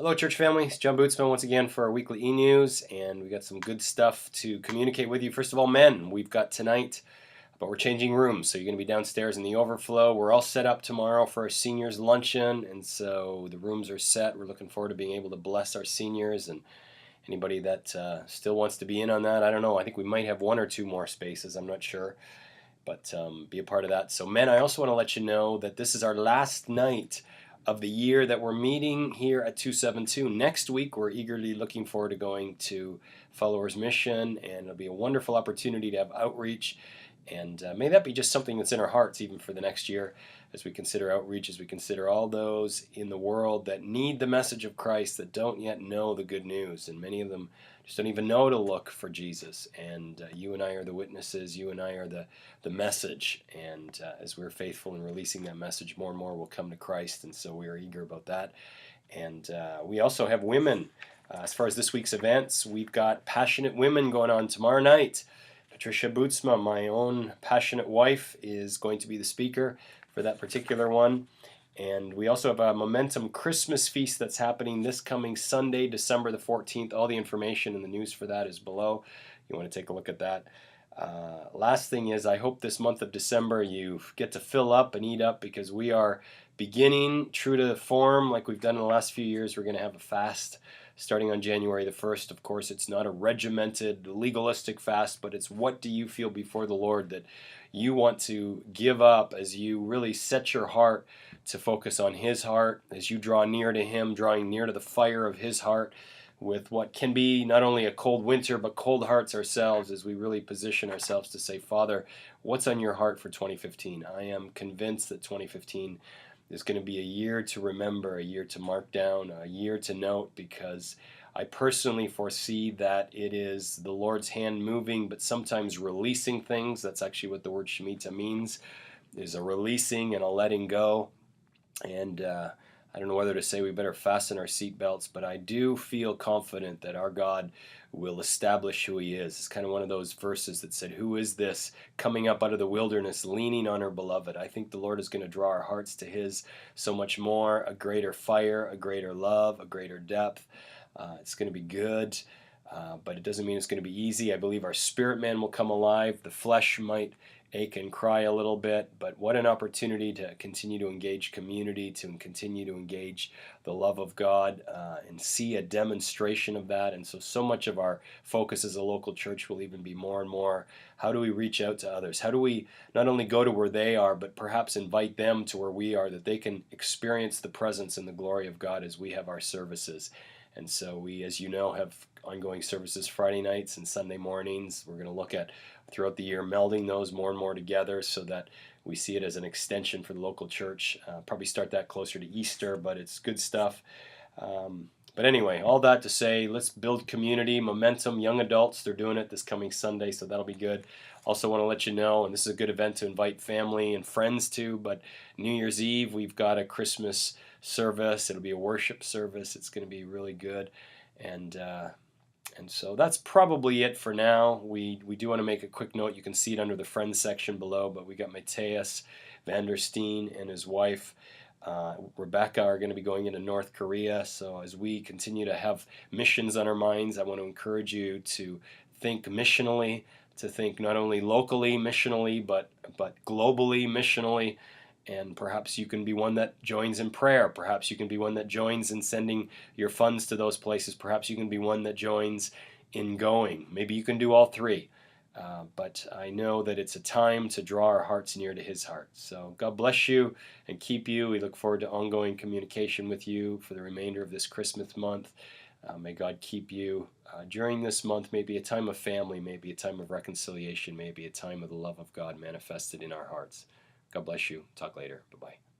Hello, church family. It's John Bootsman once again for our weekly e-news, and we got some good stuff to communicate with you. First of all, men, we've got tonight, but we're changing rooms, so you're going to be downstairs in the overflow. We're all set up tomorrow for our seniors luncheon, and so the rooms are set. We're looking forward to being able to bless our seniors and anybody that still wants to be in on that. I don't know. I think we might have one or two more spaces. I'm not sure, but be a part of that. So, men, I also want to let you know that this is our last night of the year that we're meeting here at 272. Next week, we're eagerly looking forward to going to Followers Mission, and it'll be a wonderful opportunity to have outreach. And may that be just something that's in our hearts even for the next year as we consider outreach, as we consider all those in the world that need the message of Christ, that don't yet know the good news. And many of them just don't even know to look for Jesus. And you and I are the witnesses. You and I are the message. And as we're faithful in releasing that message, more and more will come to Christ. And so we are eager about that. And we also have women. As far as this week's events, we've got Passionate Women going on tomorrow night. Patricia Bootsma, my own passionate wife, is going to be the speaker for that particular one. And we also have a Momentum Christmas feast that's happening this coming Sunday, December the 14th. All the information and the news for that is below. You want to take a look at that. Last thing is, I hope this month of December you get to fill up and eat up, because we are beginning, true to form, like we've done in the last few years. We're going to have a fast starting on January the 1st. Of course, it's not a regimented, legalistic fast, but it's what do you feel before the Lord that you want to give up as you really set your heart to focus on His heart, as you draw near to Him, drawing near to the fire of His heart, with what can be not only a cold winter, but cold hearts ourselves, as we really position ourselves to say, Father, what's on your heart for 2015? I am convinced that 2015 is going to be a year to remember, a year to mark down, a year to note, because I personally foresee that it is the Lord's hand moving, but sometimes releasing things. That's actually what the word Shemitah means, is a releasing and a letting go. And I don't know whether to say we better fasten our seatbelts, but I do feel confident that our God will establish who He is. It's kind of one of those verses that said, who is this coming up out of the wilderness, leaning on her beloved? I think the Lord is going to draw our hearts to His so much more, a greater fire, a greater love, a greater depth. It's going to be good, but it doesn't mean it's going to be easy. I believe our spirit man will come alive. The flesh might ache and cry a little bit, but what an opportunity to continue to engage community, to continue to engage the love of God, and see a demonstration of that. And so much of our focus as a local church will even be more and more, how do we reach out to others? How do we not only go to where they are, but perhaps invite them to where we are, that they can experience the presence and the glory of God as we have our services. And so we, as you know, have ongoing services Friday nights and Sunday mornings. We're going to look at, throughout the year, melding those more and more together so that we see it as an extension for the local church. Probably start that closer to Easter, but it's good stuff. But anyway, all that to say, let's build community, momentum. Young adults, they're doing it this coming Sunday, so that'll be good. Also want to let you know, and this is a good event to invite family and friends to, but New Year's Eve, we've got a Christmas service. It'll be a worship service. It's going to be really good. And so that's probably it for now. We do want to make a quick note. You can see it under the friends section below, but we got Matthias Vandersteen and his wife Rebecca are going to be going into North Korea. So as we continue to have missions on our minds, I want to encourage you to think missionally, to think not only locally missionally, but globally missionally. And perhaps you can be one that joins in prayer. Perhaps you can be one that joins in sending your funds to those places. Perhaps you can be one that joins in going. Maybe you can do all three. But I know that it's a time to draw our hearts near to His heart. So God bless you and keep you. We look forward to ongoing communication with you for the remainder of this Christmas month. May God keep you during this month. Maybe a time of family, maybe a time of reconciliation, maybe a time of the love of God manifested in our hearts. God bless you. Talk later. Bye-bye.